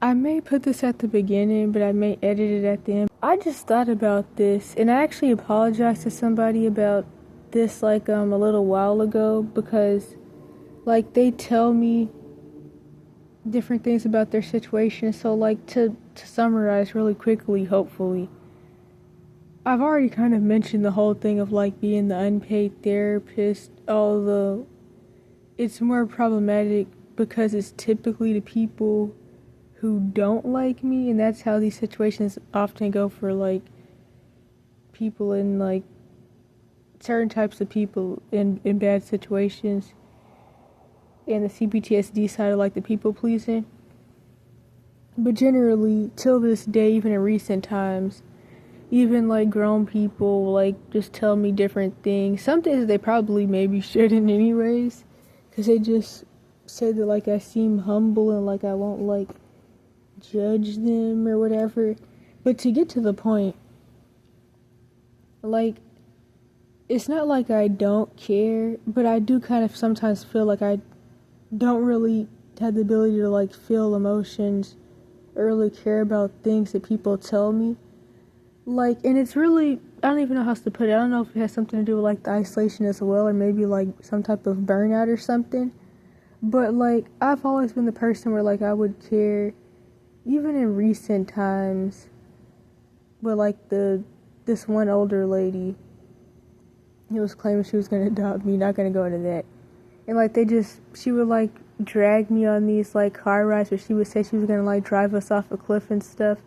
I may put this at the beginning, but I may edit it at the end. I just thought about this, and I actually apologized to somebody about this a little while ago, because they tell me different things about their situation. So to summarize really quickly, hopefully, I've already kind of mentioned the whole thing of being the unpaid therapist. It's more problematic because it's typically the people who don't like me, and that's how these situations often go for people in certain types of people in bad situations, and the CPTSD side of the people pleasing. But generally, till this day, even in recent times, even grown people just tell me different things. Some things they probably maybe shouldn't anyways, because they just say that I seem humble and I won't judge them or whatever. But to get to the point, it's not like I don't care, but I do kind of sometimes feel like I don't really have the ability to feel emotions or really care about things that people tell me. And it's really, I don't even know how else to put it. I don't know if it has something to do with the isolation as well, or maybe some type of burnout or something. But I've always been the person where I would care, even in recent times, with this one older lady who was claiming she was gonna adopt me. Not gonna go into that. And she would drag me on these car rides where she would say she was gonna drive us off a cliff and stuff.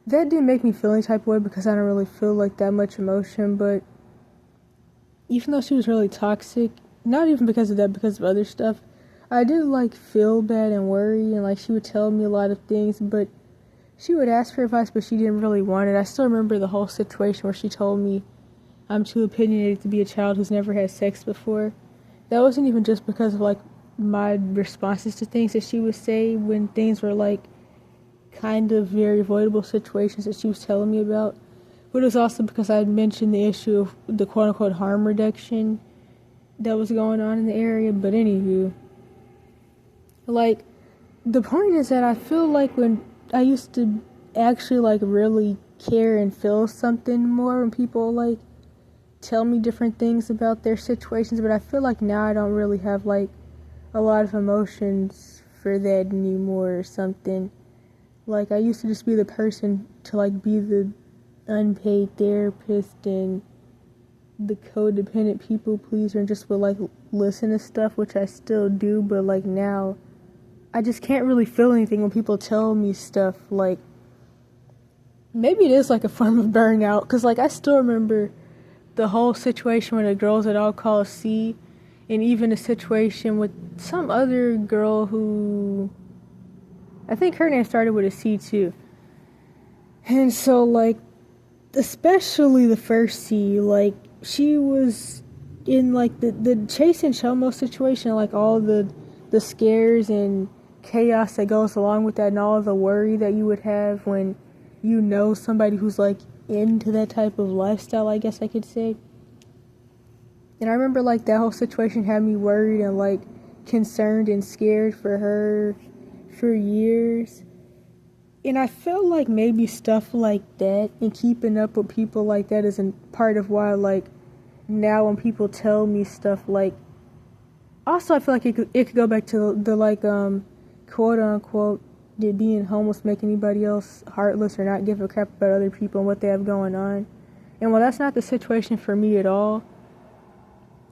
That didn't make me feel any type of way because I don't really feel that much emotion. But even though she was really toxic, not even because of that, because of other stuff, I did feel bad and worry, and she would tell me a lot of things, but she would ask for advice, but she didn't really want it. I still remember the whole situation where she told me I'm too opinionated to be a child who's never had sex before. That wasn't even just because of my responses to things that she would say when things were kind of very avoidable situations that she was telling me about, but it was also because I had mentioned the issue of the quote-unquote harm reduction that was going on in the area. But anywho, the point is that I feel when I used to actually really care and feel something more when people tell me different things about their situations, but I feel now I don't really have a lot of emotions for that anymore or something. I used to just be the person to be the unpaid therapist and the codependent people pleaser, and just would listen to stuff, which I still do, but now I just can't really feel anything when people tell me stuff. Maybe it is a form of burnout, because I still remember the whole situation with the girls at All Calls C, and even a situation with some other girl who, I think her name started with a C too. And so especially the first C, she was in the Chase and Chomo situation, all the scares and chaos that goes along with that, and all the worry that you would have when you know somebody who's into that type of lifestyle, I guess I could say. And I remember that whole situation had me worried and concerned and scared for her for years. And I feel maybe stuff like that and keeping up with people like that is a part of why now when people tell me stuff also I feel it could go back to the quote unquote, did being homeless make anybody else heartless or not give a crap about other people and what they have going on? And while that's not the situation for me at all,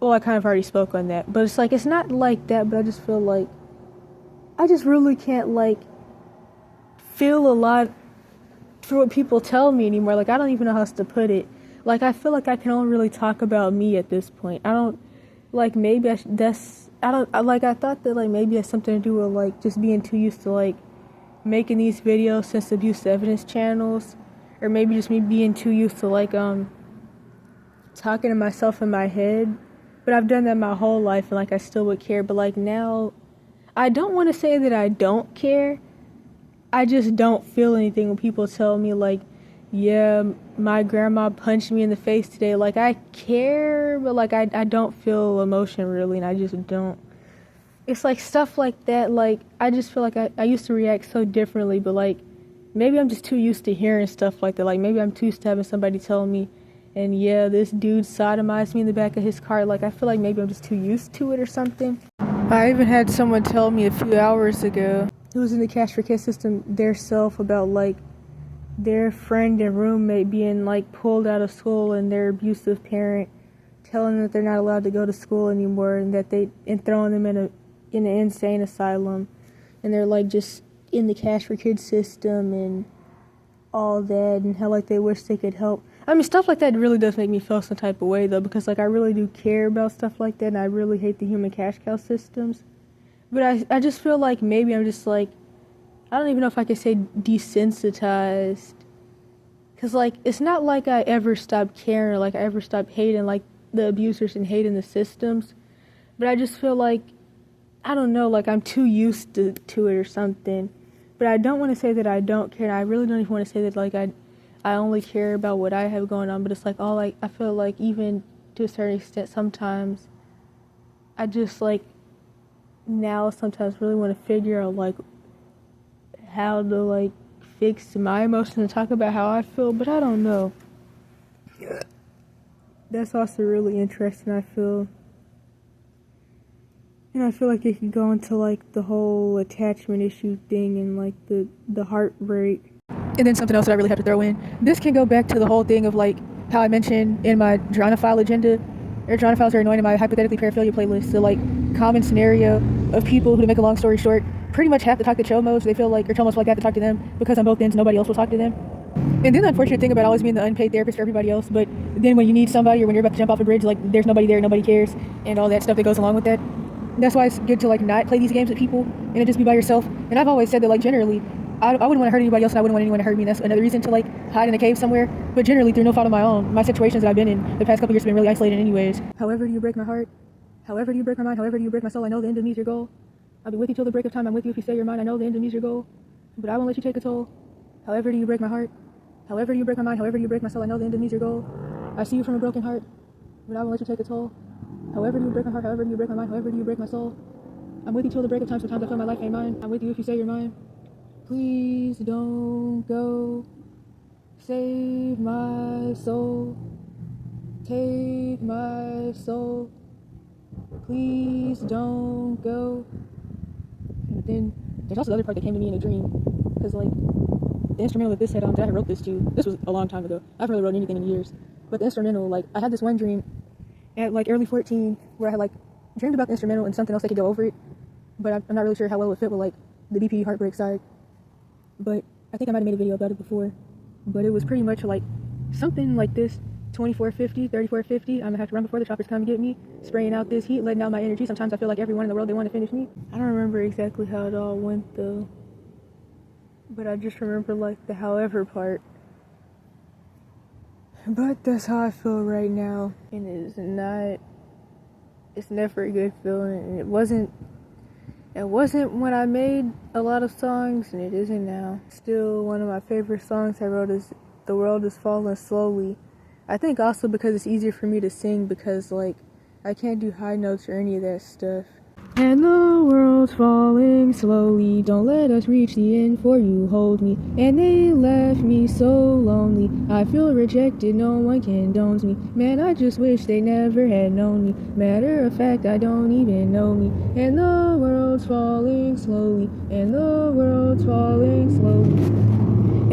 well, I kind of already spoke on that, but it's it's not that, but I just feel I just really can't feel a lot for what people tell me anymore. I don't even know how else to put it. I feel I can only really talk about me at this point. I don't maybe I thought that maybe it has something to do with just being too used to making these videos since abuse evidence channels, or maybe just me being too used to talking to myself in my head. But I've done that my whole life, and I still would care. But now, I don't want to say that I don't care. I just don't feel anything when people tell me yeah, my grandma punched me in the face today. I care, but I don't feel emotion really, and I just don't. it's like stuff like that. Like, I just feel like I used to react so differently, but like, maybe I'm just too used to hearing stuff like that. Like, maybe I'm too used to having somebody tell me, and yeah, this dude sodomized me in the back of his car. Like, I feel like maybe I'm just too used to it or something. I even had someone tell me a few hours ago, who was in the cash for kids system, their self, about like their friend and roommate being like pulled out of school and their abusive parent telling them that they're not allowed to go to school anymore and throwing them in an insane asylum, and they're like just in the cash for kids system and all that, and how like they wish they could help. I mean, stuff like that really does make me feel some type of way though, because like I really do care about stuff like that, and I really hate the human cash cow systems. But I just feel like maybe I'm just like, I don't even know if I could say desensitized, because like it's not like I ever stopped caring or like I ever stopped hating like the abusers and hating the systems, but I just feel like, I don't know, like I'm too used to it or something. But I don't want to say that I don't care. I really don't even want to say that like I only care about what I have going on. But it's like all like I feel like even to a certain extent sometimes I just like now sometimes really want to figure out like how to like fix my emotions and talk about how I feel. But I don't know. That's also really interesting, I feel. And I feel like it could go into like the whole attachment issue thing and like the heartbreak. And then something else that I really have to throw in. This can go back to the whole thing of like how I mentioned in my dronophile agenda, or dronophiles are annoying in my hypothetically paraphilia playlist. So like common scenario of people who, to make a long story short, pretty much have to talk to chomos. They feel like, or chomos feel like they have to talk to them because on both ends nobody else will talk to them. And then the unfortunate thing about always being the unpaid therapist for everybody else, but then when you need somebody or when you're about to jump off a bridge, like there's nobody there, nobody cares, and all that stuff that goes along with that. That's why it's good to like not play these games with people and to just be by yourself. And I've always said that like generally, I wouldn't want to hurt anybody else, and I wouldn't want anyone to hurt me. And that's another reason to like hide in a cave somewhere. But generally, through no fault of my own, my situations that I've been in the past couple years have been really isolated anyways. However do you break my heart? However do you break my mind? However do you break my soul? I know the end of me is your goal. I'll be with you till the break of time. I'm with you if you say you're mine. I know the end of me is your goal, but I won't let you take a toll. However do you break my heart? However do you break my mind? However do you break my soul? I know the end of me is your goal. I see you from a broken heart, but I won't let you take a toll. However do you break my heart? However do you break my mind? However do you break my soul? I'm with you till the break of time. Sometimes I feel my life ain't mine. I'm with you if you say you're mine. Please don't go. Save my soul. Take my soul. Please don't go. But then there's also the other part that came to me in a dream. Because like the instrumental that this had on, that I wrote this to, this was a long time ago. I haven't really wrote anything in years. But the instrumental, like I had this one dream at like early 14 where I had like dreamed about the instrumental and something else that could go over it. But I'm not really sure how well it fit with like the BPD heartbreak side. But I think I might have made a video about it before. But it was pretty much like something like this: 2450, 3450. I'm gonna have to run before the choppers come and get me. Spraying out this heat, letting out my energy. Sometimes I feel like everyone in the world, they want to finish me. I don't remember exactly how it all went though. But I just remember like the however part. But that's how I feel right now. And it's never a good feeling. And it wasn't when I made a lot of songs, and it isn't now. Still, one of my favorite songs I wrote is The World Is Falling Slowly. I think also because it's easier for me to sing, because like I can't do high notes or any of that stuff. And the world's falling slowly, don't let us reach the end, for you hold me. And they left me so lonely, I feel rejected, no one condones me. Man, I just wish they never had known me. Matter of fact, I don't even know me. And the world's falling slowly, and the world's falling slowly.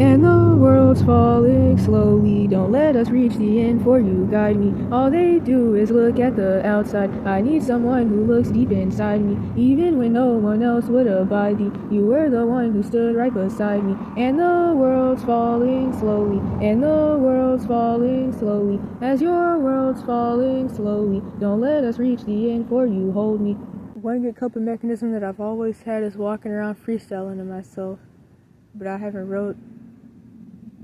And the world's falling slowly, don't let us reach the end, for you guide me. All they do is look at the outside. I need someone who looks deep inside me, even when no one else would abide thee. You were the one who stood right beside me. And the world's falling slowly, and the world's falling slowly. As your world's falling slowly, don't let us reach the end, for you hold me. One good coping mechanism that I've always had is walking around freestyling to myself. But I haven't wrote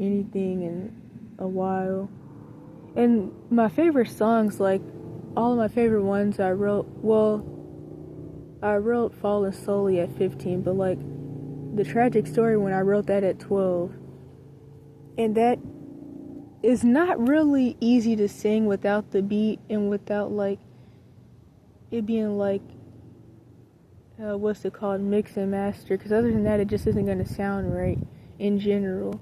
anything in a while. And my favorite songs, like all of my favorite ones I wrote Falling Slowly at 15, but like the tragic story when I wrote that at 12. And that is not really easy to sing without the beat and without like it being like what's it called, mix and master, because other than that it just isn't going to sound right in general.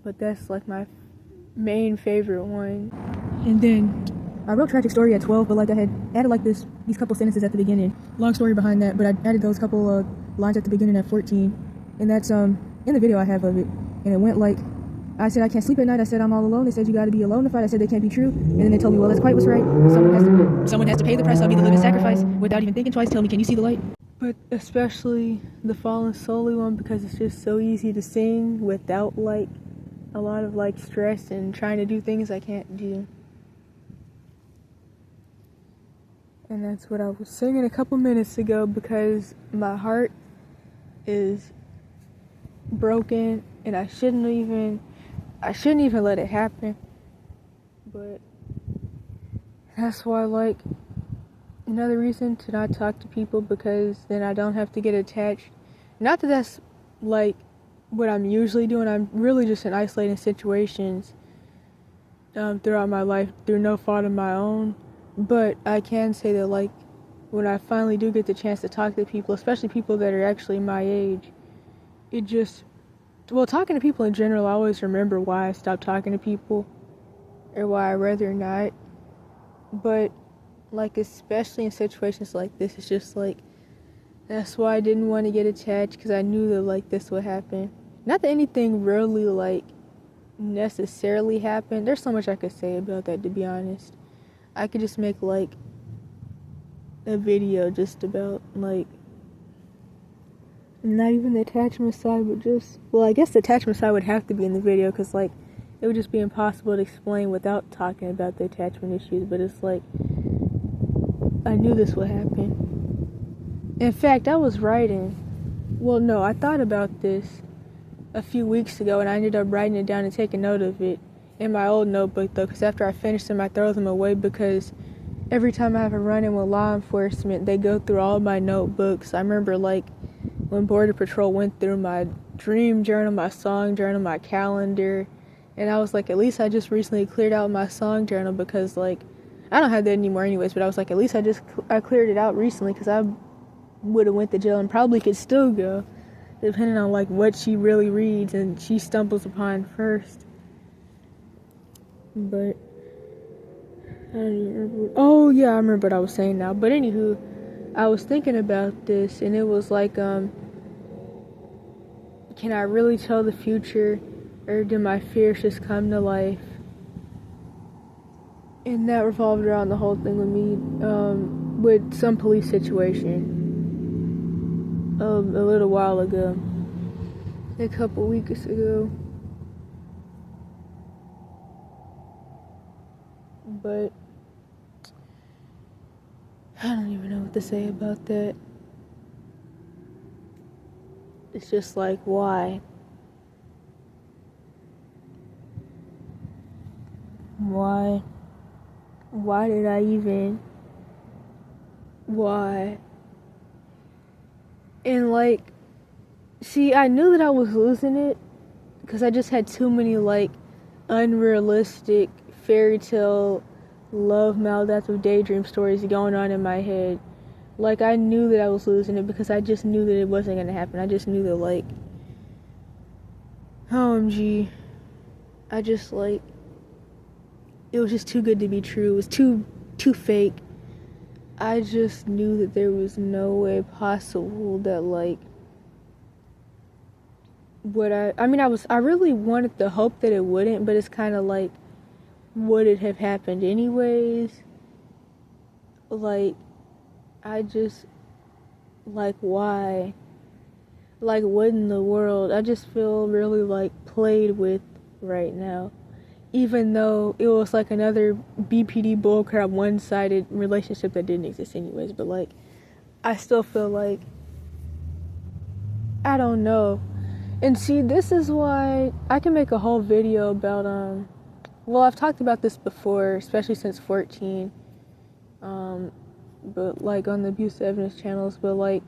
But that's like my main favorite one. And then I wrote Tragic Story at 12, but like I had added like these couple sentences at the beginning. Long story behind that, but I added those couple lines at the beginning at 14. And that's in the video I have of it. And it went like, I said I can't sleep at night. I said I'm all alone. They said you got to be alone to fight. I said they can't be true. And then they told me, well, that's quite what's right. Someone has to pay the price. I'll be the living sacrifice. Without even thinking twice, tell me, can you see the light? But especially the Fallen Slowly one, because it's just so easy to sing without like a lot of like stress and trying to do things I can't do. And that's what I was singing a couple minutes ago, because my heart is broken and I shouldn't even let it happen. But that's why, like, another reason to not talk to people, because then I don't have to get attached. Not that that's like what I'm usually doing. I'm really just in isolating situations throughout my life through no fault of my own. But I can say that, like, when I finally do get the chance to talk to people, especially people that are actually my age, it just, well, talking to people in general, I always remember why I stopped talking to people or why I'd rather not. But like, especially in situations like this, it's just like, that's why I didn't want to get attached, because I knew that like this would happen. Not that anything really like necessarily happened. There's so much I could say about that, to be honest. I could just make like a video just about like, not even the attachment side, but just, well, I guess the attachment side would have to be in the video, because like it would just be impossible to explain without talking about the attachment issues. But it's like, I knew this would happen. In fact, I was writing, well, no, I thought about this a few weeks ago, and I ended up writing it down and taking note of it in my old notebook, though, because after I finish them, I throw them away, because every time I have a run-in with law enforcement, they go through all my notebooks. I remember, like, when Border Patrol went through my dream journal, my song journal, my calendar, and I was like, at least I just recently cleared out my song journal, because, like, I don't have that anymore anyways, but I was like, at least I cleared it out recently, because I would have went to jail and probably could still go, depending on, like, what she really reads and she stumbles upon first. But I don't even remember. Oh yeah, I remember what I was saying now. But anywho, I was thinking about this, and it was like, can I really tell the future, or do my fears just come to life? And that revolved around the whole thing with me, with some police situation a little while ago, a couple weeks ago. But I don't even know what to say about that. It's just like, why? Why did I even? Why? And like, see, I knew that I was losing it, because I just had too many like unrealistic fairy tale love maladaptive daydream stories going on in my head. Like, I knew that I was losing it, because I just knew that it wasn't going to happen. I just knew that, like, OMG, I just, like, it was just too good to be true. It was too fake. I just knew that there was no way possible that, like, I really wanted the hope that it wouldn't, but it's kind of like, would it have happened anyways? Like, I just, like, why? Like, what in the world? I just feel really, like, played with right now. Even though it was, like, another BPD bullcrap one-sided relationship that didn't exist anyways. But, like, I still feel like, I don't know. And see, this is why I can make a whole video about, well, I've talked about this before, especially since 14, but like on the abusive evidence channels, but like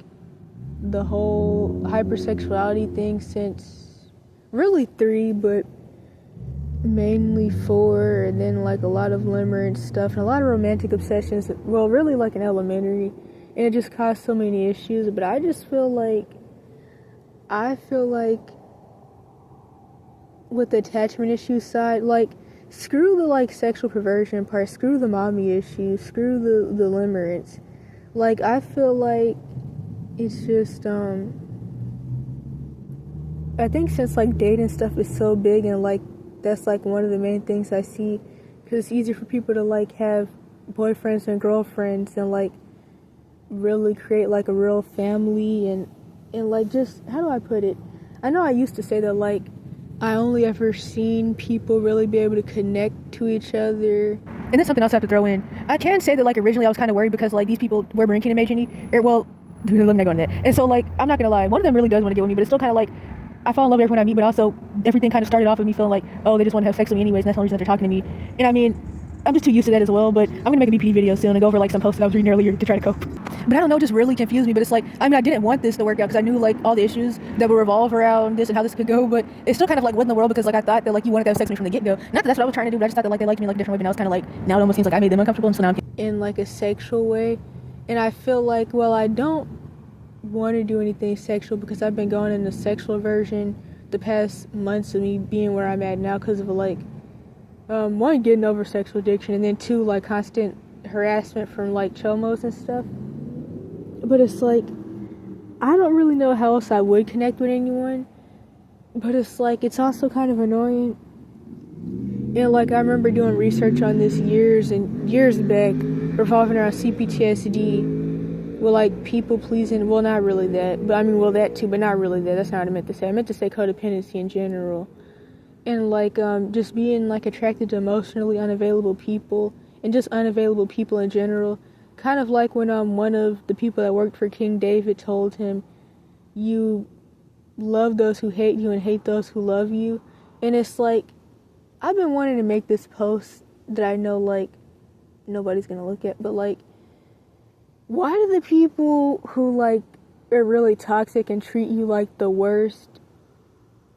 the whole hypersexuality thing since really 3, but mainly 4, and then like a lot of limerence stuff and a lot of romantic obsessions, well, really like in elementary, and it just caused so many issues. But I just feel like with the attachment issue side, like, screw the, like, sexual perversion part, screw the mommy issue, screw the limerence. Like, I feel like it's just, I think since, like, dating stuff is so big, and, like, that's, like, one of the main things I see, because it's easier for people to, like, have boyfriends and girlfriends and, like, really create, like, a real family, and like, just, how do I put it? I know I used to say that, like, I only ever seen people really be able to connect to each other. And that's something else I have to throw in. I can say that, like, originally I was kind of worried because, like, these people were drinking and making me, well, let me not go into that. And so, like, I'm not gonna lie, one of them really does want to get with me, but it's still kind of like, I fall in love with everyone I meet, but also everything kind of started off with me feeling like, oh, they just want to have sex with me anyways, and that's the only reason they're talking to me. And I mean, I'm just too used to that as well, but I'm gonna make a BPD video soon and go over, like, some posts that I was reading earlier to try to cope. But I don't know, it just really confused me. But it's like, I mean, I didn't want this to work out because I knew, like, all the issues that would revolve around this and how this could go, but it's still kind of like, what in the world? Because, like, I thought that, like, you wanted to have sex with me from the get-go. Not that that's what I was trying to do, but I just thought that, like, they liked me, like, a different way, but now it's kind of like, now it almost seems like I made them uncomfortable, and so now I'm in, like, a sexual way. And I feel like, well, I don't want to do anything sexual because I've been going in the sexual version the past months of me being where I'm at now because of, like, one, getting over sexual addiction, and then two, like, constant harassment from, like, chomos and stuff. But it's like, I don't really know how else I would connect with anyone, but it's like, it's also kind of annoying. And, like, I remember doing research on this years and years back, revolving around CPTSD, with, like, people pleasing, well, not really that, but I mean, well, that too, but not really that. That's not what I meant to say. I meant to say codependency in general. And, like, just being, like, attracted to emotionally unavailable people, and just unavailable people in general. Kind of like when one of the people that worked for King David told him, you love those who hate you and hate those who love you. And it's like, I've been wanting to make this post that I know, like, nobody's gonna look at, but, like, why do the people who, like, are really toxic and treat you like the worst,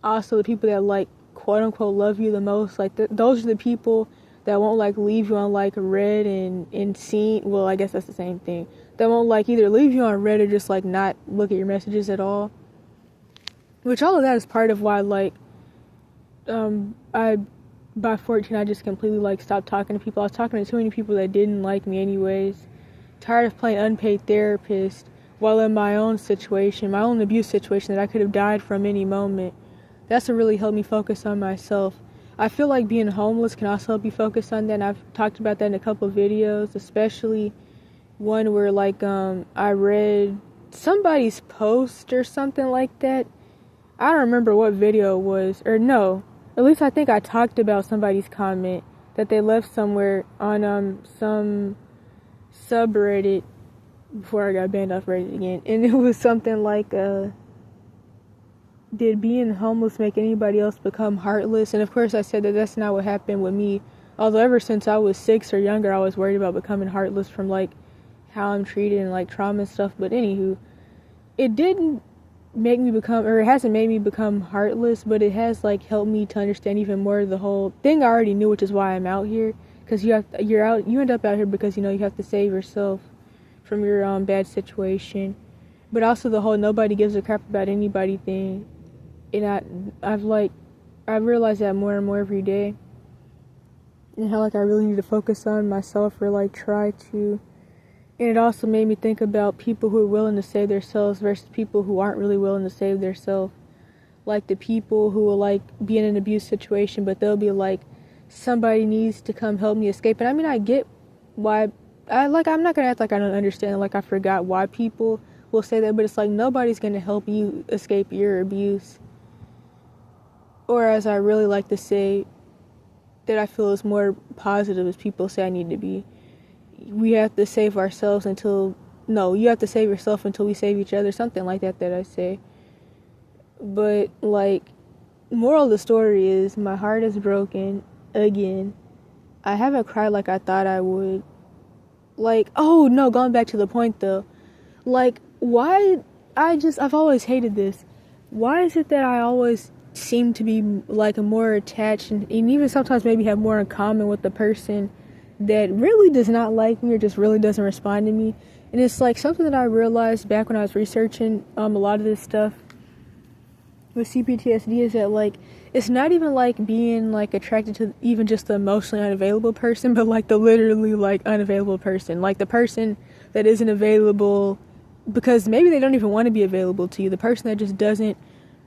also the people that, like, quote unquote love you the most, like, those are the people that won't, like, leave you on, like, red and seen, well, I guess that's the same thing, that won't, like, either leave you on red or just, like, not look at your messages at all, which all of that is part of why, like, by 14 I just completely, like, stopped talking to people. I was talking to too many people that didn't like me anyways, tired of playing unpaid therapist while in my own situation, my own abuse situation that I could have died from any moment. That's what really helped me focus on myself. I feel like being homeless can also help you focus on that, and I've talked about that in a couple of videos, especially one where, like, I read somebody's post or something like that. I don't remember what video it was, or no, at least I think I talked about somebody's comment that they left somewhere on some subreddit before I got banned off Reddit again, and it was something like, did being homeless make anybody else become heartless? And of course I said that that's not what happened with me, although ever since I was 6 or younger I was worried about becoming heartless from, like, how I'm treated and, like, trauma and stuff. But anywho, it didn't make me become, or it hasn't made me become heartless, but it has, like, helped me to understand even more the whole thing I already knew, which is why I'm out here, because you end up out here because, you know, you have to save yourself from your bad situation, but also the whole nobody gives a crap about anybody thing. And I've realized that more and more every day, and how, like, I really need to focus on myself, or, like, try to. And it also made me think about people who are willing to save themselves versus people who aren't really willing to save themselves. Like, the people who will, like, be in an abuse situation, but they'll be like, somebody needs to come help me escape. And I mean, I get why. I'm not gonna act like I don't understand, like I forgot why people will say that, but it's like, nobody's gonna help you escape your abuse. Or, as I really like to say, that I feel is more positive as people say I need to be, we have to save ourselves until, no, you have to save yourself until we save each other, something like that I say. But, like, moral of the story is, my heart is broken again. I haven't cried like I thought I would. Like, oh no, going back to the point though, like, why, I've always hated this. Why is it that I always seem to be, like, more attached and even sometimes maybe have more in common with the person that really does not like me or just really doesn't respond to me? And it's like something that I realized back when I was researching a lot of this stuff with CPTSD is that like it's not even like being like attracted to even just the emotionally unavailable person, but like the literally like unavailable person, like the person that isn't available because maybe they don't even want to be available to you. The person that just doesn't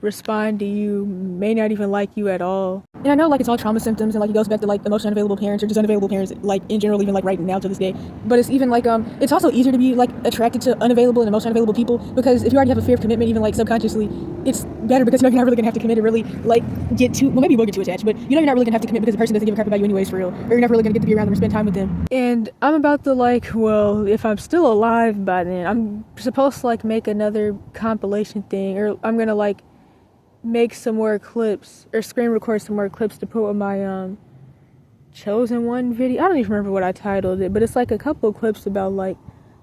respond to you may not even like you at all. And I know like it's all trauma symptoms and like it goes back to like emotionally unavailable parents or just unavailable parents like in general, even like right now to this day. But it's even like it's also easier to be like attracted to unavailable and emotionally unavailable people because if you already have a fear of commitment, even like subconsciously, it's better because you know you're not really gonna have to commit to really like get too, well, maybe you will get too attached, but you know you're not really gonna have to commit because the person doesn't give a crap about you anyways for real, or you're not really gonna get to be around them or spend time with them. And I'm about to like, well, if I'm still alive by then, I'm supposed to like make another compilation thing, or I'm gonna like make some more clips or screen record some more clips to put with my chosen one video. I don't even remember what I titled it, but it's like a couple of clips about like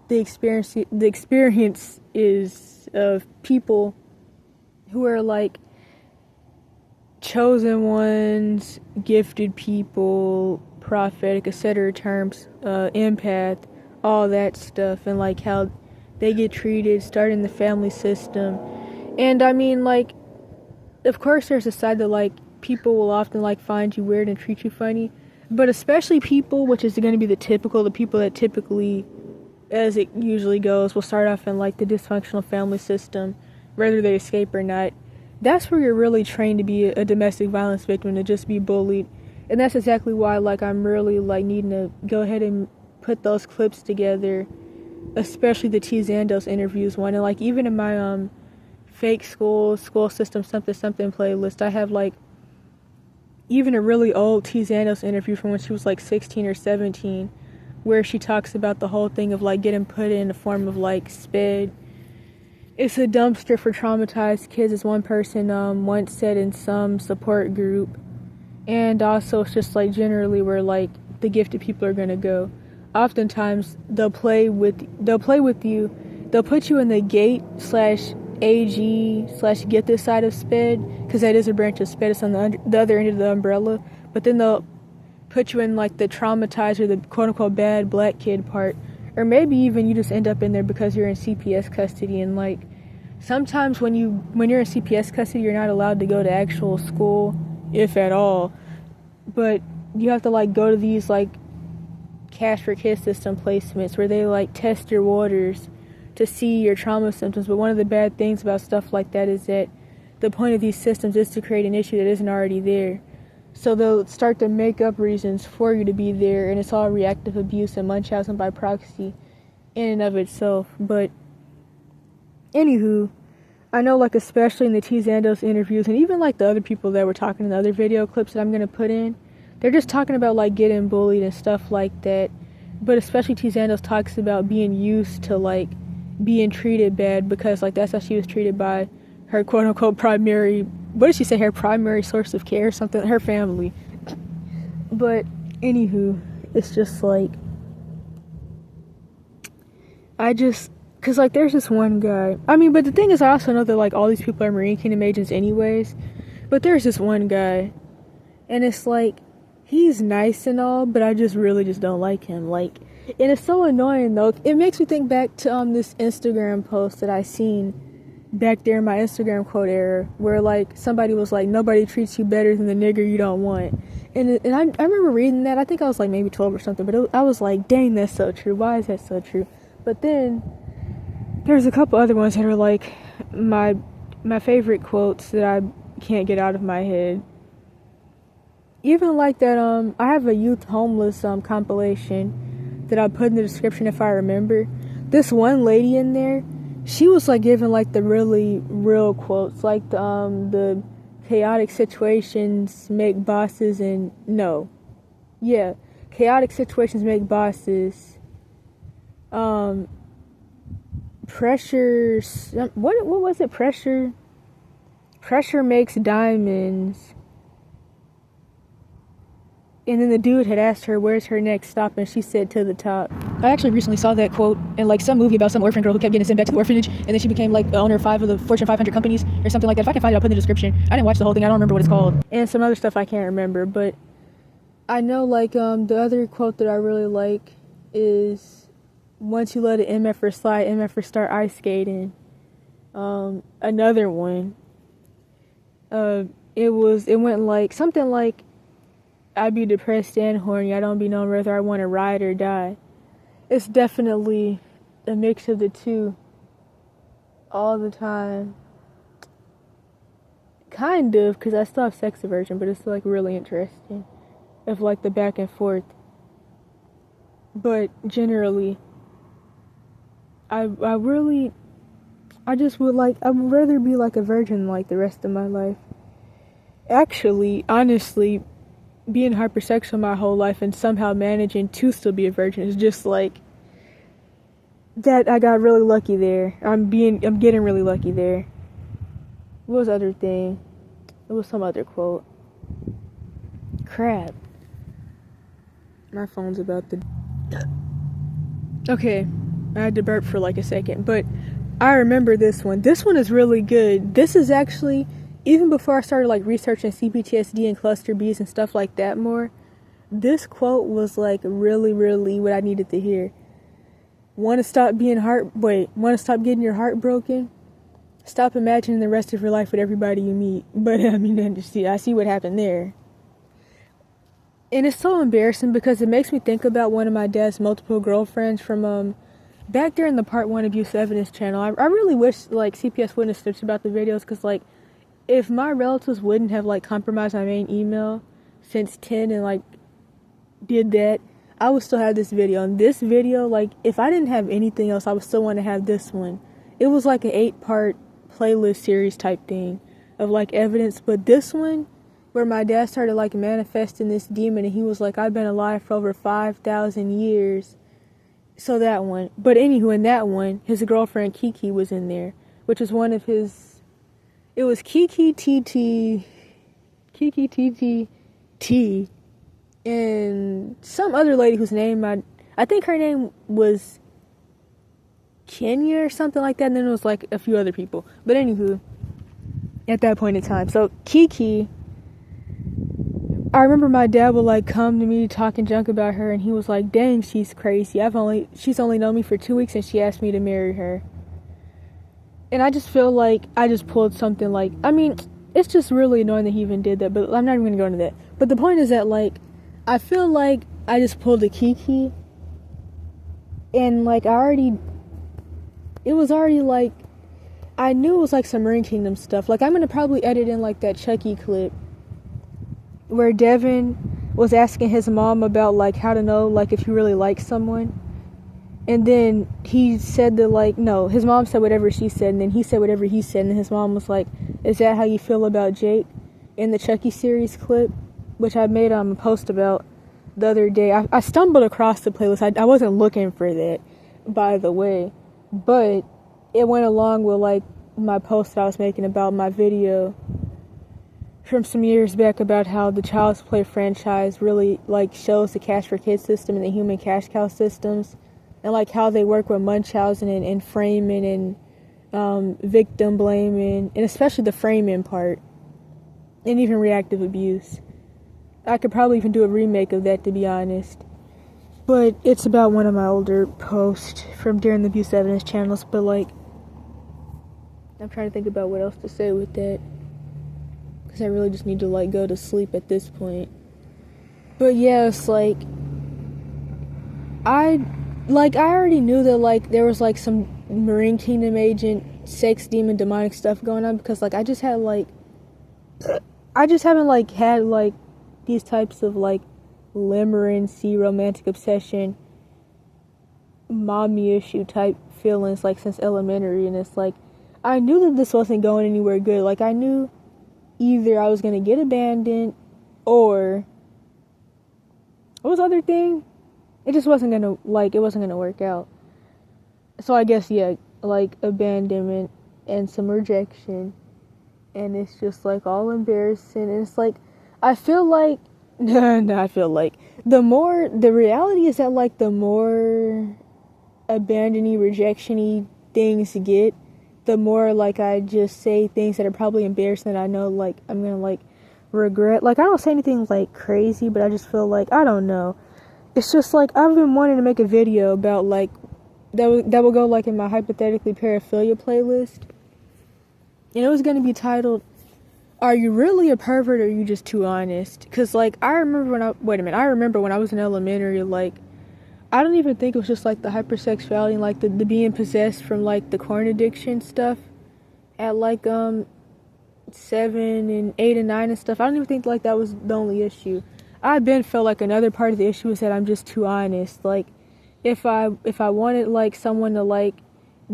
the experience is of people who are like chosen ones, gifted people, prophetic, etc. terms, empath, all that stuff, and like how they get treated, starting the family system. And I mean, like, of course there's a side that like people will often like find you weird and treat you funny, but especially people, which is going to be the people that typically, as it usually goes, will start off in like the dysfunctional family system, whether they escape or not. That's where you're really trained to be a domestic violence victim, to just be bullied. And that's exactly why like I'm really like needing to go ahead and put those clips together, especially the T. Zandos interviews one. And like even in my fake school system something playlist, I have like even a really old T. Zandos interview from when she was like 16 or 17, where she talks about the whole thing of like getting put in a form of like SPED. It's a dumpster for traumatized kids, as one person once said in some support group. And also it's just like generally where like the gifted people are gonna go. Oftentimes they'll play with you, they'll put you in the gate / AG / get this side of SPED, because that is a branch of SPED. It's on the other end of the umbrella. But then they'll put you in like the traumatized or the quote-unquote bad black kid part, or maybe even you just end up in there because you're in CPS custody. And like sometimes when you're in CPS custody, you're not allowed to go to actual school, if at all, but you have to like go to these like cash for kids system placements where they like test your waters to see your trauma symptoms. But one of the bad things about stuff like that is that the point of these systems is to create an issue that isn't already there. So they'll start to make up reasons for you to be there, and it's all reactive abuse and Munchausen by proxy in and of itself. But anywho, I know like especially in the T. Zandos interviews, and even like the other people that were talking in the other video clips that I'm going to put in, they're just talking about like getting bullied and stuff like that. But especially T. Zandos talks about being used to like being treated bad, because like that's how she was treated by her quote-unquote primary, what did she say, her primary source of care or something, her family. But anywho, it's just like because like there's this one guy, I mean, but the thing is I also know that like all these people are Marine Kingdom agents anyways, but there's this one guy, and it's like he's nice and all, but I just really just don't like him. Like, and it's so annoying though. It makes me think back to this Instagram post that I seen back there in my Instagram quote era, where like somebody was like, nobody treats you better than the nigger you don't want. And I remember reading that. I think I was like maybe 12 or something, but I was like, dang, that's so true. Why is that so true? But then there's a couple other ones that are like my favorite quotes that I can't get out of my head. Even like that, I have a youth homeless compilation that I'll put in the description if I remember. This one lady in there, she was like giving like the really real quotes, like the chaotic situations make bosses, and chaotic situations make bosses. Pressure, what was it? Pressure makes diamonds. And then the dude had asked her, where's her next stop? And she said, to the top. I actually recently saw that quote in like some movie about some orphan girl who kept getting sent back to the orphanage, and then she became like the owner of 5 of the Fortune 500 companies or something like that. If I can find it, I'll put in the description. I didn't watch the whole thing. I don't remember what it's called. And some other stuff I can't remember. But I know like the other quote that I really like is once you let an MFer slide, MFer start ice skating. Another one. It went like something like, I be depressed and horny. I don't be knowing whether I want to ride or die. It's definitely a mix of the two all the time. Kind of, because I still have sex aversion, but it's like really interesting of like the back and forth. But generally, I just would like, I would rather be like a virgin like the rest of my life. Actually, honestly, being hypersexual my whole life and somehow managing to still be a virgin is just like that. I got really lucky there. I'm getting really lucky there. What was the other thing? It was some other quote. Crap. My phone's about to... Okay, I had to burp for like a second, but I remember this one. This one is really good. This is actually, even before I started like researching CPTSD and cluster Bs and stuff like that more, this quote was like really, really what I needed to hear. Want to stop getting your heart broken? Stop imagining the rest of your life with everybody you meet. But I mean, I see what happened there. And it's so embarrassing because it makes me think about one of my dad's multiple girlfriends from back during the part 1 abuse evidence channel. I really wish like CPS wouldn't have snitched about the videos, because like if my relatives wouldn't have like compromised my main email since 10 and like did that, I would still have this video. And this video, like if I didn't have anything else, I would still want to have this one. It was like an 8-part playlist series type thing of like evidence, but this one where my dad started like manifesting this demon and he was like, I've been alive for over 5,000 years. So that one. But anywho, in that one, his girlfriend Kiki was in there, which was one of his, it was Kiki TT, and some other lady whose name I think her name was Kenya or something like that, and then it was like a few other people. But anywho, at that point in time, so Kiki, I remember my dad would like come to me talking junk about her, and he was like, dang, she's crazy. She's only known me for 2 weeks and she asked me to marry her. And I just feel like I just pulled something like, I mean, it's just really annoying that he even did that, but I'm not even going to go into that. But the point is that like, I feel like I just pulled a Kiki, and like it was already like, I knew it was like some Marine Kingdom stuff. Like I'm going to probably edit in like that Chucky clip where Devon was asking his mom about like how to know like if you really like someone, and then he said that like, no, his mom said whatever she said, and then he said whatever he said, and his mom was like, is that how you feel about Jake? In the Chucky series clip, which I made a post about the other day. I stumbled across the playlist. I wasn't looking for that, by the way, but it went along with like my post that I was making about my video from some years back about how the Child's Play franchise really like shows the Cash for Kids system and the human cash cow systems, and like how they work with Munchausen and framing and victim blaming, and especially the framing part, and even reactive abuse. I could probably even do a remake of that, to be honest, but it's about one of my older posts from during the abuse evidence channels. But like, I'm trying to think about what else to say with that, because I really just need to like go to sleep at this point. But yeah, it's like I already knew that like there was like some Marine Kingdom agent, sex demon, demonic stuff going on, because like I just haven't like had like these types of like limerence-y romantic obsession, mommy issue type feelings like since elementary. And it's like I knew that this wasn't going anywhere good. Like I knew either I was gonna get abandoned, or what was the other thing? It just wasn't gonna work out. So I guess, yeah, like abandonment and some rejection, and it's just like all embarrassing. And it's like I feel like the reality is that like the more abandon-y, rejection-y things get, the more like I just say things that are probably embarrassing that I know like I'm gonna like regret. Like I don't say anything like crazy, but I just feel like, I don't know, it's just like I've been wanting to make a video about like that would go like in my hypothetically paraphilia playlist, and it was gonna be titled, "Are you really a pervert or are you just too honest?" Because like I remember when I was in elementary, like I don't even think it was just like the hypersexuality and like the being possessed from like the corn addiction stuff at like 7 and 8 and 9 and stuff. I don't even think like that was the only issue. I been felt like another part of the issue is that I'm just too honest. Like if I wanted like someone to like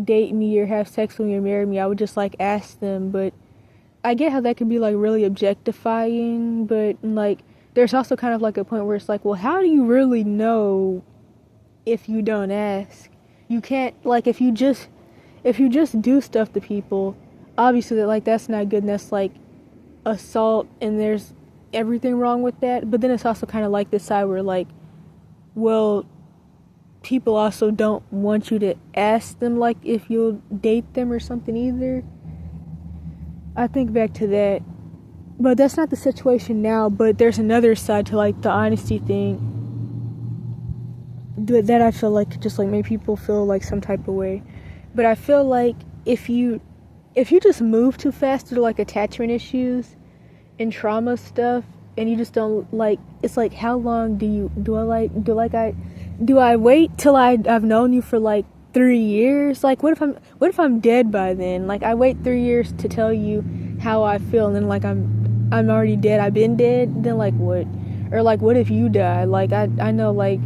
date me or have sex with me or marry me, I would just like ask them. But I get how that could be like really objectifying, but like there's also kind of like a point where it's like, well, how do you really know if you don't ask? You can't, like, if you just do stuff to people, obviously that like that's not good and that's like assault and there's everything wrong with that. But then it's also kind of like this side where like, well, people also don't want you to ask them like if you'll date them or something either. I think back to that, but that's not the situation now. But there's another side to like the honesty thing that I feel like just like make people feel like some type of way. But I feel like if you just move too fast due to like attachment issues and trauma stuff, and you just don't like, it's like, how long do I wait till I've known you for like 3 years? Like what if I'm dead by then? Like I wait 3 years to tell you how I feel and then like I'm already dead. I've been dead. Then like what? Or like what if you die? Like I know like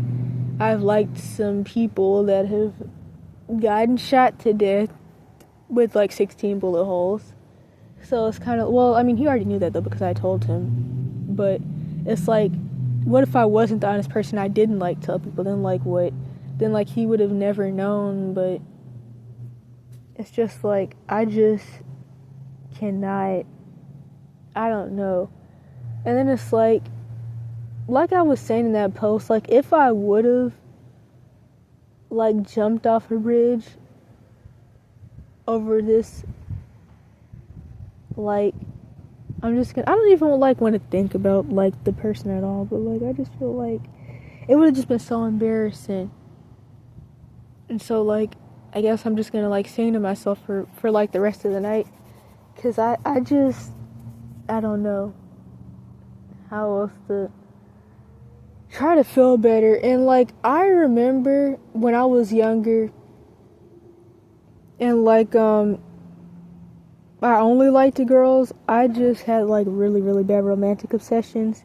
I've liked some people that have gotten shot to death with like 16 bullet holes. So it's kind of, well, I mean, he already knew that though because I told him. But it's like, what if I wasn't the honest person? I didn't like tell people. Then like what? Then like he would have never known. But it's just like I just cannot. I don't know. And then it's like I was saying in that post, like if I would have like jumped off a bridge over this, like I don't even like want to think about like the person at all, but like I just feel like it would have just been so embarrassing. And so like I guess I'm just gonna like sing to myself for like the rest of the night, because I don't know how else to try to feel better. And like I remember when I was younger and like I only liked the girls, I just had like really, really bad romantic obsessions.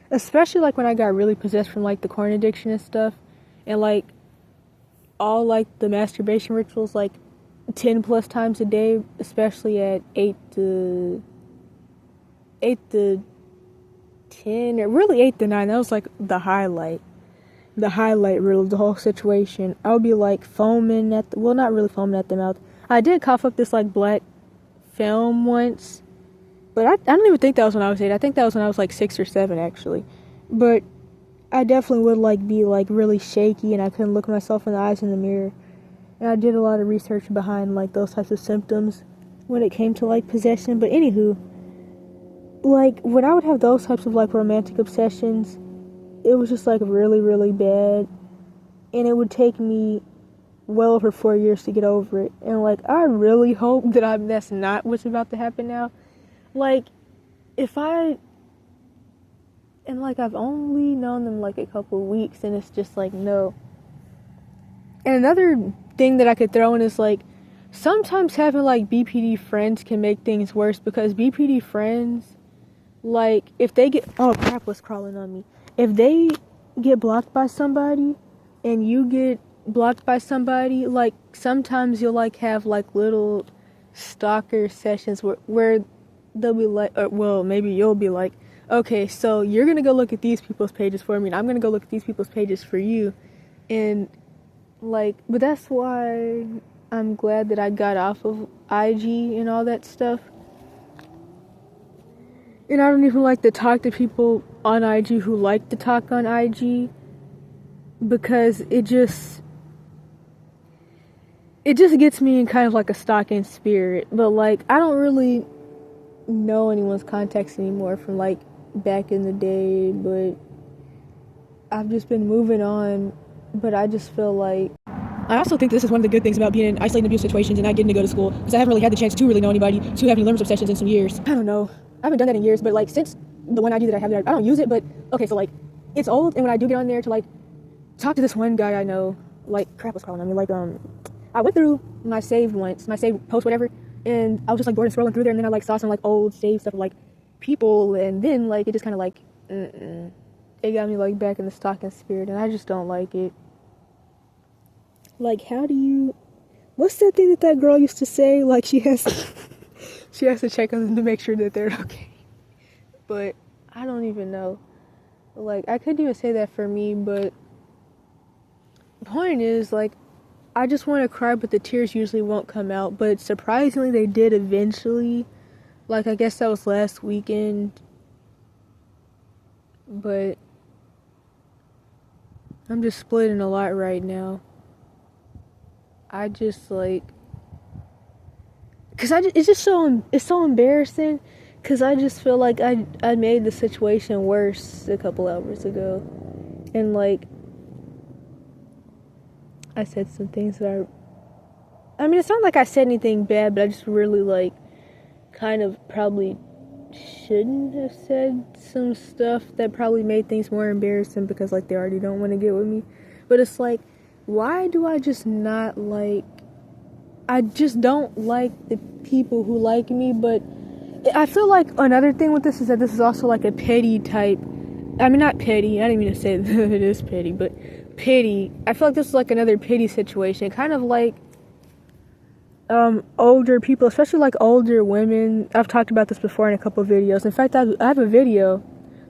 Especially like when I got really possessed from like the corn addiction and stuff. And like all like the masturbation rituals like 10 plus times a day, especially at 8 to 10, or really 8 to 9. That was like the highlight reel of the whole situation. I would be like foaming at the, well, not really foaming at the mouth. I did cough up this like black film once, but I don't even think that was when I was 8. I think that was when I was like 6 or 7 actually. But I definitely would like be like really shaky and I couldn't look myself in the eyes in the mirror. And I did a lot of research behind like those types of symptoms when it came to like possession. But anywho, like when I would have those types of like romantic obsessions, it was just like really, really bad, and it would take me well over 4 years to get over it. And like I really hope that that's not what's about to happen now. Like and like I've only known them like a couple of weeks, and it's just like no. And another thing that I could throw in is like sometimes having like BPD friends can make things worse, because BPD friends, like if they get, oh crap, what's crawling on me, if they get blocked by somebody and you get blocked by somebody, like sometimes you'll like have like little stalker sessions where they'll be like, or, well, maybe you'll be like, okay, so you're gonna go look at these people's pages for me and I'm gonna go look at these people's pages for you. And like, but that's why I'm glad that I got off of IG and all that stuff. And I don't even like to talk to people on IG who like to talk on IG, because it just gets me in kind of like a stalking spirit. But like I don't really know anyone's contacts anymore from like back in the day, but I've just been moving on. But I just feel like I also think this is one of the good things about being in isolated abuse situations and not getting to go to school, because I haven't really had the chance to really know anybody, to have any learning sessions in some years. I don't know. I haven't done that in years, but like since the one ID that I have there, I don't use it, but okay, so like it's old, and when I do get on there to like talk to this one guy I know, like crap was crawling on me, like I went through my saved post, whatever, and I was just like bored and scrolling through there, and then I like saw some like old saved stuff of like people, and then like it just kind of like it got me like back in the stalking spirit, and I just don't like it. Like, how do you, what's that thing that girl used to say? Like, she has to check on them to make sure that they're okay. But I don't even know. Like, I couldn't even say that for me, but the point is, like, I just want to cry, but the tears usually won't come out. But surprisingly, they did eventually. Like, I guess that was last weekend. But I'm just splitting a lot right now. I just like, cause it's so embarrassing, cause I just feel like I made the situation worse a couple hours ago, and like I said some things that I mean it's not like I said anything bad, but I just really like kind of probably shouldn't have said some stuff that probably made things more embarrassing, because like they already don't want to get with me. But it's like, why do I just not like, I just don't like the people who like me. But I feel like another thing with this is that this is also like a petty type, I mean not petty, I didn't mean to say that it is petty, but pity. I feel like this is like another pity situation, kind of like older people, especially like older women. I've talked about this before in a couple of videos. In fact, I have a video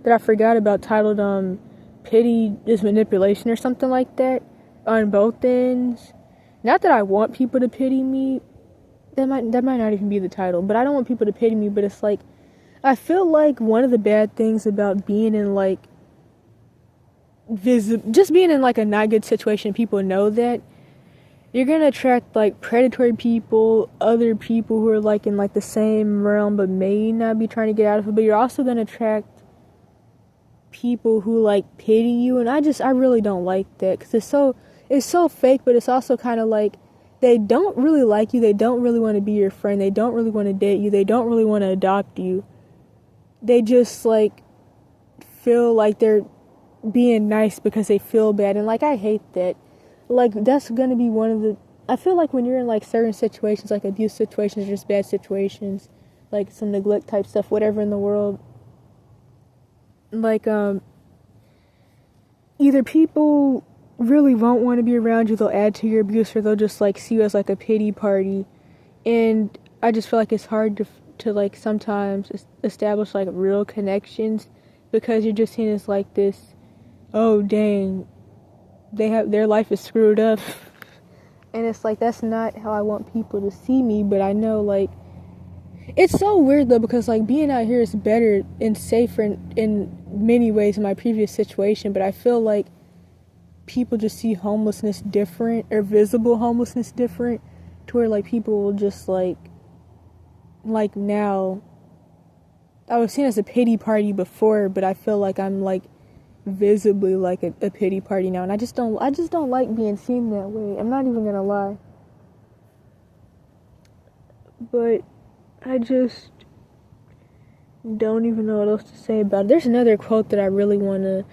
that I forgot about titled pity is manipulation or something like that, on both ends. Not that I want people to pity me, that might not even be the title, but I don't want people to pity me. But it's like, I feel like one of the bad things about being in like just being in like a not good situation, people know that you're gonna attract like predatory people, other people who are like in like the same realm but may not be trying to get out of it. But you're also gonna attract people who like pity you, and I really don't like that, because it's so fake. But it's also kind of like they don't really like you, they don't really want to be your friend, they don't really want to date you, they don't really want to adopt you. They just like feel like they're being nice because they feel bad, and like I hate that. Like that's gonna be one of the, I feel like when you're in like certain situations, like abuse situations, just bad situations, like some neglect type stuff, whatever in the world, like either people really won't want to be around you, they'll add to your abuse, or they'll just like see you as like a pity party. And I just feel like it's hard to like sometimes establish like real connections, because you're just seen as like this, oh dang, their life is screwed up. And it's like, that's not how I want people to see me. But I know like it's so weird though, because like being out here is better and safer in many ways in my previous situation, but I feel like people just see homelessness different, or visible homelessness different, to where like people will just like now, I was seen as a pity party before, but I feel like I'm like visibly like a pity party now, and I just don't like being seen that way. I'm not even gonna lie. But I just don't even know what else to say about it. There's another quote that I really want to,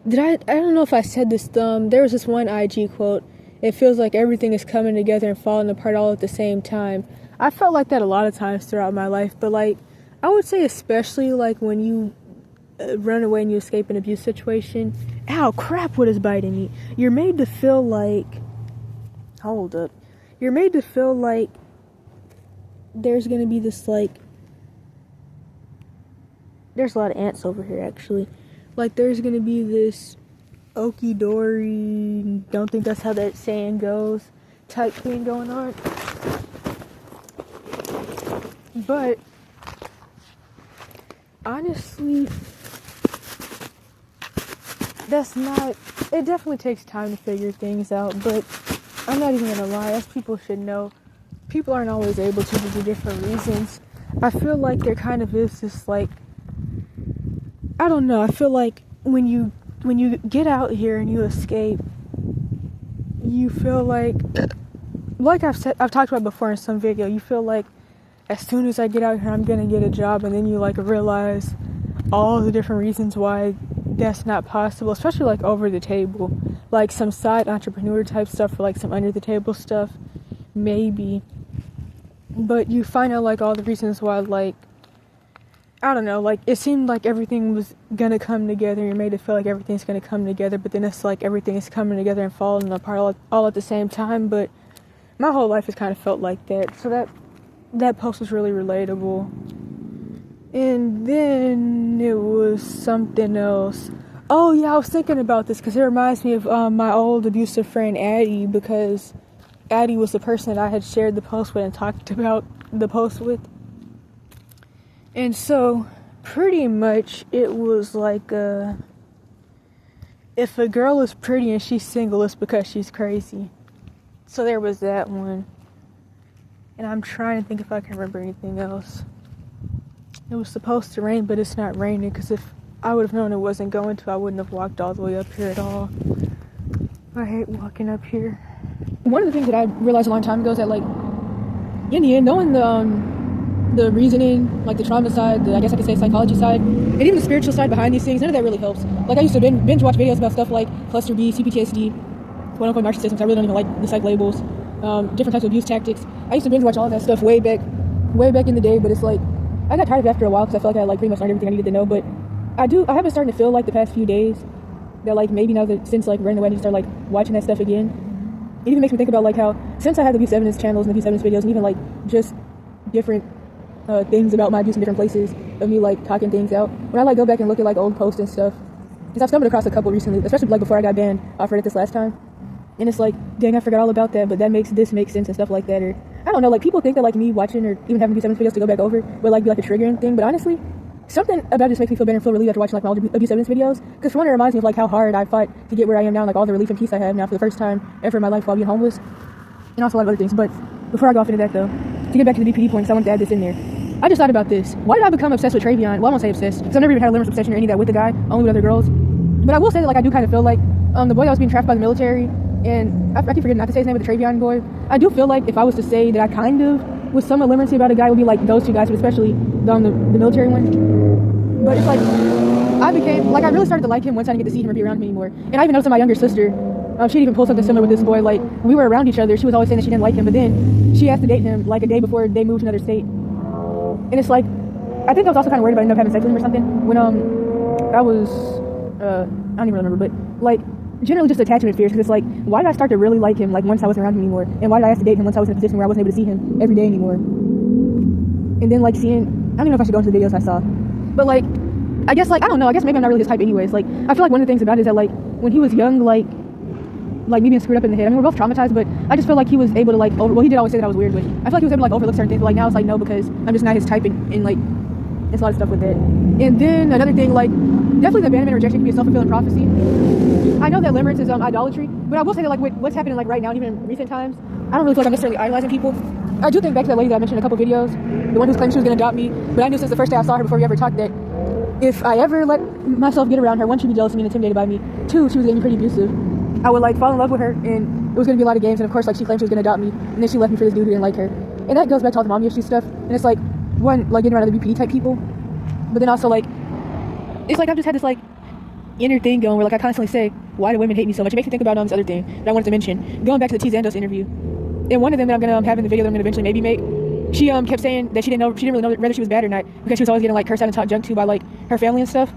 I don't know if I said this, there was this one IG quote, it feels like everything is coming together and falling apart all at the same time. I felt like that a lot of times throughout my life, but like, I would say especially like when you run away and you escape an abuse situation. Ow, crap, what is biting me? You're made to feel like, hold up, you're made to feel like there's gonna be this like, there's a lot of ants over here actually, like there's gonna be this okie-dory, don't think that's how that saying goes, type thing going on. But honestly, that's not, it definitely takes time to figure things out, but I'm not even gonna lie, as people should know, people aren't always able to due to different reasons. I feel like there kind of is this like, I don't know, I feel like when you get out here and you escape, you feel like I've talked about before in some video, you feel like as soon as I get out here, I'm gonna get a job, and then you like realize all the different reasons why that's not possible, especially like over the table, like some side entrepreneur type stuff or like some under the table stuff, maybe. But you find out like all the reasons why, like, I don't know, like it seemed like everything was gonna come together. You made it feel like everything's gonna come together, but then it's like everything is coming together and falling apart all at the same time. But my whole life has kind of felt like that, so that post was really relatable. And then it was something else. Oh yeah, I was thinking about this because it reminds me of my old abusive friend Addy, because Addy was the person that I had shared the post with and talked about the post with. And so pretty much it was like if a girl is pretty and she's single, it's because she's crazy. So there was that one. And I'm trying to think if I can remember anything else. It was supposed to rain, but it's not raining, because if I would have known it wasn't going to, I wouldn't have walked all the way up here at all. I hate walking up here. One of the things that I realized a long time ago is that, like, in the end, knowing the reasoning, like the trauma side, I guess I could say psychology side, and even the spiritual side behind these things, none of that really helps. Like, I used to binge watch videos about stuff like cluster B, CPTSD, quote-unquote narcissism, because I really don't even like the psych labels, different types of abuse tactics. I used to binge watch all that stuff way back in the day, but it's like, I got tired of it after a while because I felt like I like pretty much learned everything I needed to know. But I have been starting to feel like the past few days that like maybe now that since like running away, I need to start like watching that stuff again. It even makes me think about like how since I have the abuse evidence channels and the abuse evidence videos and even like just different things about my abuse in different places of me like talking things out, when I like go back and look at like old posts and stuff, because I've stumbled across a couple recently, especially like before I got banned off Reddit this last time, and it's like, dang, I forgot all about that, but that makes this make sense and stuff like that. Or I don't know, like people think that like me watching or even having abuse evidence videos to go back over would like be like a triggering thing, but honestly, something about this makes me feel better and feel relieved after watching like my old abuse evidence videos, because for one, it reminds me of like how hard I fought to get where I am now, like all the relief and peace I have now for the first time ever in my life while being homeless, and also a lot of other things. But before I go off into that though, to get back to the BPD point, because I want to add this in there, I just thought about this. Why did I become obsessed with Travion? Well, I won't say obsessed, because I've never even had a limerence obsession or any of that with the guy, only with other girls. But I will say that like I do kind of feel like the boy that was being trapped by the military, and I keep forgetting not to say his name, but the Travion boy, I do feel like if I was to say that I kind of was somewhat limerency about a guy, it would be like those two guys, but especially the military one. But it's like I really started to like him once I didn't get to see him or be around him anymore. And I even noticed that my younger sister, she'd even pulled something similar with this boy. Like when we were around each other, she was always saying that she didn't like him, but then she asked to date him like a day before they moved to another state. And it's like, I think I was also kind of worried about ending up having sex with him or something when I was I don't even remember, but like generally just attachment fears, because it's like, why did I start to really like him like once I wasn't around him anymore, and why did I have to date him once I was in a position where I wasn't able to see him every day anymore? And then like seeing, I don't even know if I should go into the videos I saw, but like I guess like I don't know, I guess maybe I'm not really his type anyways. Like I feel like one of the things about it is that like when he was young, like me being screwed up in the head, I mean we're both traumatized, but I just feel like he was able to like he did always say that I was weird, but I feel like he was able to like overlook certain things, but like now it's like no, because I'm just not his type, and like it's a lot of stuff with that. And then another thing, like definitely the abandonment and rejection can be a self-fulfilling prophecy. I know that limerence is idolatry, but I will say that like with what's happening like right now and even in recent times, I don't really feel like I'm necessarily idolizing people. I do think back to that lady that I mentioned in a couple videos, the one who's claimed she was going to adopt me, but I knew since the first day I saw her before we ever talked that if I ever let myself get around her, one, she'd be jealous of me and intimidated by me, two, she was getting pretty abusive. I would like fall in love with her, and it was going to be a lot of games, and of course like she claimed she was going to adopt me, and then she left me for this dude who didn't like her. And that goes back to all the mommy issue stuff, and it's like one, like getting around other BPD type people, but then also like it's like I've just had this like inner thing going where like I constantly say, why do women hate me so much? It makes me think about this other thing that I wanted to mention, going back to the T Zandos interview. And one of them that I'm gonna have in the video that I'm gonna eventually maybe make, she kept saying that she didn't really know whether she was bad or not, because she was always getting like cursed out and talked junk to by like her family and stuff.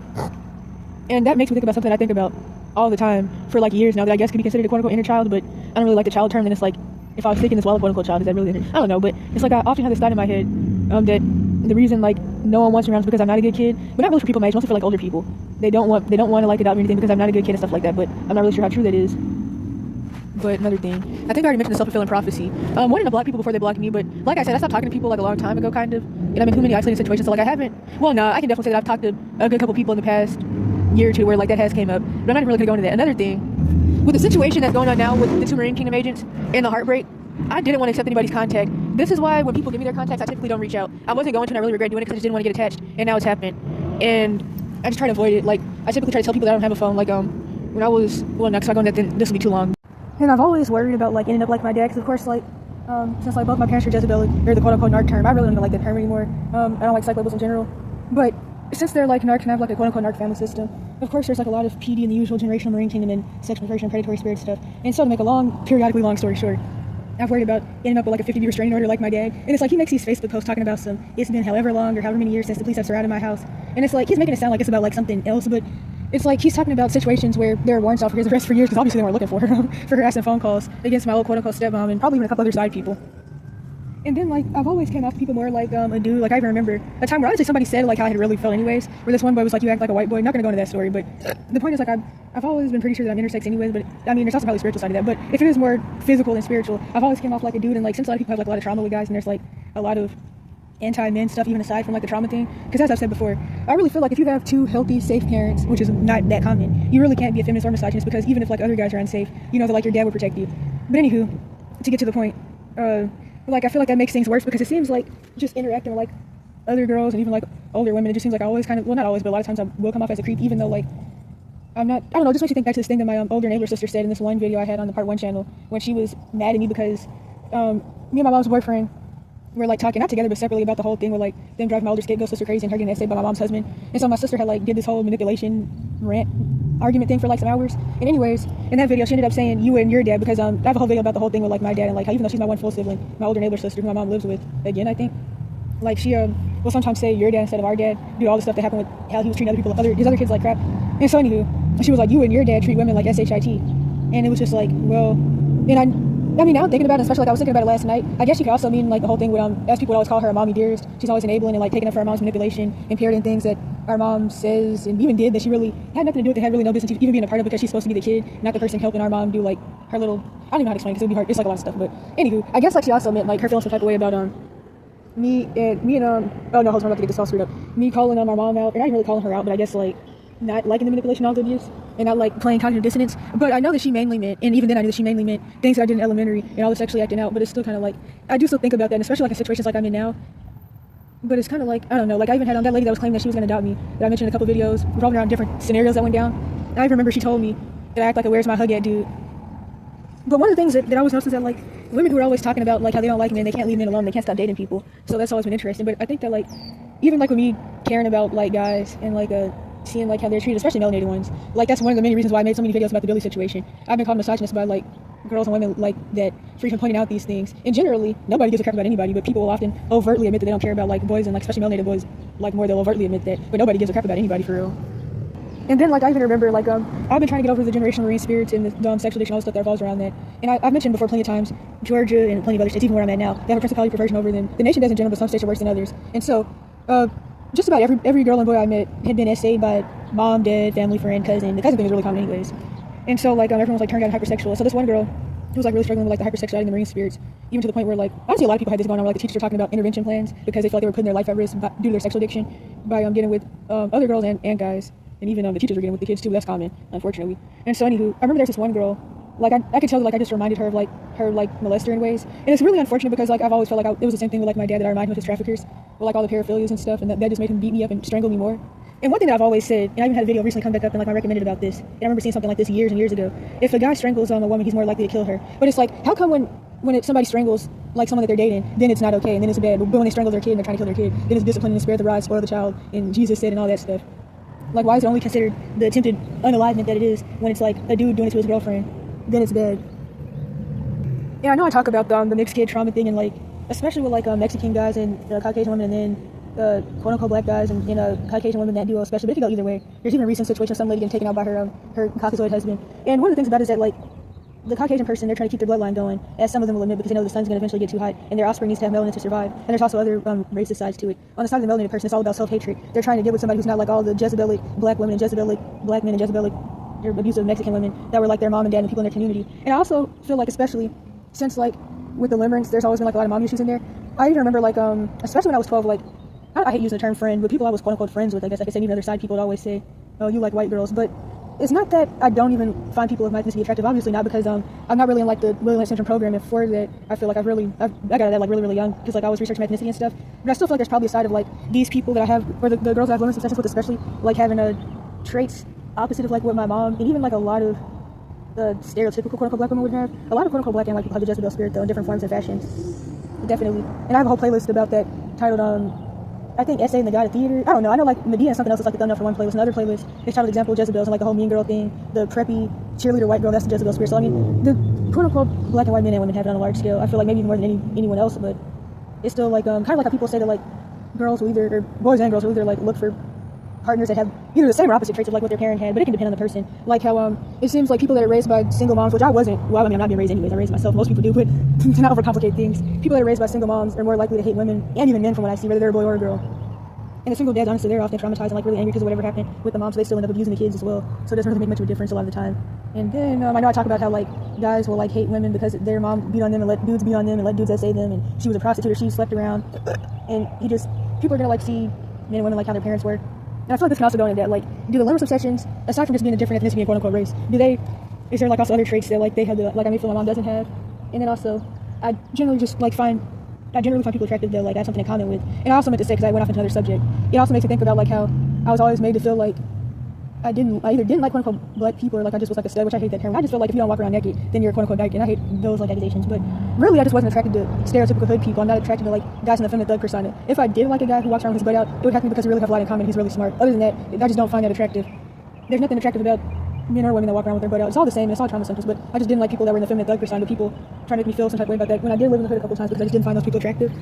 And that makes me think about something I think about all the time for like years now, that I guess could be considered a quote unquote inner child, but I don't really like the child term. And it's like, if I was thinking this well, a quote unquote child, is that really I don't know, but it's like I often have this thought in my head that the reason like no one wants me around is because I'm not a good kid, but not really for people my age, mostly for like older people. They don't want to like adopt me or anything because I'm not a good kid and stuff like that, but I'm not really sure how true that is. But another thing, I think I already mentioned the self-fulfilling prophecy. Wanting to block people before they block me, but like I said, I stopped talking to people like a long time ago, kind of, and I'm in too many isolated situations, so like I haven't, well no, I can definitely say that I've talked to a good couple people in the past year or two where like that has came up, but I'm not even really gonna go into that. Another thing, with the situation that's going on now with the 2 Marine Kingdom agents and the heartbreak, I didn't want to accept anybody's contact. This is why when people give me their contacts, I typically don't reach out. I wasn't going to, and I really regret doing it because I just didn't want to get attached, and now it's happening. And I just try to avoid it. Like, I typically try to tell people that I don't have a phone. Like, when I was, well, next, so I go into that, then this will be too long. And I've always worried about like ending up like my dad, because of course like since like both my parents are Jezebelic, or the quote unquote narc term, I really don't like that term anymore. I don't like psych labels in general, but since they're like narc and I have like a quote unquote narc family system, of course there's like a lot of PD in the usual generational marine kingdom and sexual perversion and predatory spirit stuff. And so to make a periodically long story short, I've worried about ending up with like a 50-year restraining order like my dad. And it's like he makes these Facebook posts talking about it's been however long or however many years since the police have surrounded my house. And it's like he's making it sound like it's about like something else, but it's like he's talking about situations where there are warrants out for his arrest for years, because obviously they weren't looking for him, for harassing phone calls against my old quote-unquote stepmom and probably even a couple other side people. And then like I've always came off to people more like a dude. Like I even remember a time where honestly somebody said like how I had really felt anyways, where this one boy was like, you act like a white boy. I'm not gonna go into that story, but the point is like I've always been pretty sure that I'm intersex anyways, but I mean there's also probably a spiritual side of that, but if it is more physical than spiritual, I've always came off like a dude. And like since a lot of people have like a lot of trauma with guys, and there's like a lot of anti-men stuff even aside from like the trauma thing, because as I've said before, I really feel like if you have two healthy, safe parents, which is not that common, you really can't be a feminist or misogynist, because even if like other guys are unsafe, you know that like your dad would protect you. But anywho, to get to the point, like I feel like that makes things worse, because it seems like just interacting with like other girls and even like older women, it just seems like I always kind of, well not always, but a lot of times I will come off as a creep, even though like I'm not, I don't know, it just makes you think back to this thing that my older neighbor sister said in this one video I had on the Part 1 channel, when she was mad at me because me and my mom's boyfriend were like talking, not together but separately, about the whole thing with like them driving my older scapegoat sister crazy and her getting essayed by my mom's husband. And so my sister had like did this whole manipulation rant argument thing for like some hours. And anyways, in that video she ended up saying you and your dad, because I have a whole video about the whole thing with like my dad and like how even though she's my one full sibling, my older neighbor sister who my mom lives with again, I think, like she will sometimes say your dad instead of our dad, due to all the stuff that happened with how he was treating other people, his other kids like crap. And so anywho, she was like, you and your dad treat women like SHIT. And it was just like, well, and I mean, now I'm thinking about it, especially like I was thinking about it last night. I guess you could also mean like the whole thing with, as people would always call her a mommy dearest. She's always enabling and like taking up for our mom's manipulation and parroting things that our mom says and even did that she really had nothing to do with, that had really no business even being a part of, because she's supposed to be the kid, not the person helping our mom do like her little, I don't even know how to explain it because it would be hard. It's like a lot of stuff. But anywho, I guess like she also meant like her feeling some type of way about me and oh no, hold on, I'm about to get this all screwed up. Me calling our mom out, or not even really calling her out, but I guess like not liking the manipulation, all the abuse, and not like playing cognitive dissonance. But I know that she mainly meant, and even then I knew that she mainly meant things that I did in elementary and all the sexually acting out. But it's still kind of like, I do still think about that, and especially like in situations like I'm in now. But it's kind of like, I don't know, like I even had that lady that was claiming that she was going to adopt me, that I mentioned in a couple videos revolving around different scenarios that went down. And I remember she told me that I act like a where's my hug at dude. But one of the things that I always noticed is that like women who are always talking about like how they don't like men, they can't leave men alone, they can't stop dating people. So that's always been interesting. But I think that like even like with me caring about like guys and like seeing like how they're treated, especially melanated ones, like that's one of the many reasons why I made so many videos about the Billy situation. I've been called misogynist by like girls and women like that for even pointing out these things. And generally nobody gives a crap about anybody, but people will often overtly admit that they don't care about like boys, and like especially melanated boys like more, they'll overtly admit that, but nobody gives a crap about anybody for real. And then like I even remember like I've been trying to get over the generational marine spirits and the sexual addiction, all the stuff that revolves around that. And I've mentioned before plenty of times, Georgia and plenty of other states, even where I'm at now, they have a principality perversion over them. The nation does in general, but some states are worse than others. And so just about every girl and boy I met had been essayed by mom, dad, family, friend, cousin. The cousin thing is really common anyways. And so like everyone was like turned out hypersexual. So this one girl who was like really struggling with like the hypersexuality and the marine spirits, even to the point where like honestly a lot of people had this going on, where like the teachers are talking about intervention plans because they felt like they were putting their life at risk due to their sexual addiction by getting with other girls and guys. And even the teachers were getting with the kids too. That's common, unfortunately. And so anywho, I remember there's this one girl, like I could tell that like I just reminded her of like her like molester in ways. And it's really unfortunate because like I've always felt like it was the same thing with like my dad, that I reminded him of his traffickers, with like all the paraphilias and stuff, and that just made him beat me up and strangle me more. And one thing that I've always said, and I even had a video recently come back up and like I recommended about this, and I remember seeing something like this years and years ago. If a guy strangles a woman, he's more likely to kill her. But it's like, how come when somebody strangles like someone that they're dating, then it's not okay and then it's bad, but when they strangle their kid and they're trying to kill their kid, then it's discipline and spare the rod, spoil the child, and Jesus said and all that stuff. Like, why is it only considered the attempted unalivement that it is when it's like a dude doing it to his girlfriend? Then it's bad. Yeah, I know I talk about the mixed kid trauma thing, and like especially with like Mexican guys and Caucasian women, and then quote unquote black guys and Caucasian women, that duo especially. But it could go either way. There's even a recent situation of some lady getting taken out by her Caucasoid husband. And one of the things about it is that like the Caucasian person, they're trying to keep their bloodline going, as some of them will admit, because they know the sun's going to eventually get too hot and their offspring needs to have melanin to survive. And there's also other racist sides to it. On the side of the melanated person, it's all about self-hatred. They're trying to get with somebody who's not like all the Jezebelic black women and Jezebelic black men and Jezebelic or abusive Mexican women that were like their mom and dad and people in their community. And I also feel like, especially since like with the limerence, there's always been like a lot of mommy issues in there. I even remember like especially when I was 12, like I hate using the term friend, but people I was quote unquote friends with, I guess I could say, even other side people would always say, oh, you like white girls. But it's not that I don't even find people of my ethnicity attractive, obviously not, because I'm not really in like the William Syndrome program, and for that I feel like I got that like really young, because like I was researching my ethnicity and stuff. But I still feel like there's probably a side of like these people that I have, or the girls that I've learned some sessions with, especially like having traits opposite of like what my mom and even like a lot of the stereotypical quote-unquote black women would have. A lot of quote-unquote black and white people have the Jezebel spirit, though, in different forms and fashions. Definitely. And I have a whole playlist about that titled, I think, Essay in the God of Theater. I don't know. I know, like, Medea and something else is like the thumbnail for one playlist. Another playlist is titled Example of Jezebels, and like the whole mean girl thing, the preppy cheerleader white girl, that's the Jezebel spirit. So, I mean, the quote-unquote black and white men and women have it on a large scale. I feel like maybe even more than anyone else, but it's still, like, kind of like how people say that, like, girls will either, or boys and girls will either, like, look for partners that have either the same or opposite traits of like what their parent had, but it can depend on the person. Like how it seems like people that are raised by single moms, which I wasn't. Well, I mean, I'm not being raised anyways. I raised myself. Most people do, but to not overcomplicate things, people that are raised by single moms are more likely to hate women and even men, from what I see, whether they're a boy or a girl. And the single dads, honestly, they're often traumatized and like really angry because of whatever happened with the mom, so they still end up abusing the kids as well. So it doesn't really make much of a difference a lot of the time. And then I know I talk about how like guys will like hate women because their mom beat on them and let dudes beat on them and let dudes essay them, and she was a prostitute or she slept around, and people are gonna like see men and women like how their parents were. And I feel like this can also go into that, like, do the limits of sessions, aside from just being a different ethnicity and quote-unquote race, is there, like, also other traits that, like, they have that, like, I may feel my mom doesn't have? And then also, I generally find people attractive that, like, I have something in common with. And I also meant to say, because I went off into another subject, it also makes me think about, like, how I was always made to feel like I either didn't like quote-unquote black people, or, like, I just was, like, a stud, which I hate that term. I just feel like if you don't walk around naked, then you're a quote-unquote dyke, and I hate those, like, accusations. But really, I just wasn't attracted to stereotypical hood people. I'm not attracted to, like, guys in the feminine thug persona. If I did like a guy who walks around with his butt out, it would have to be because we really have a lot in common. He's really smart. Other than that, I just don't find that attractive. There's nothing attractive about men or women that walk around with their butt out. It's all the same. It's all trauma symptoms. But I just didn't like people that were in the feminine thug persona. But people trying to make me feel some type of way about that when I did live in the hood a couple times because I just didn't find those people attractive.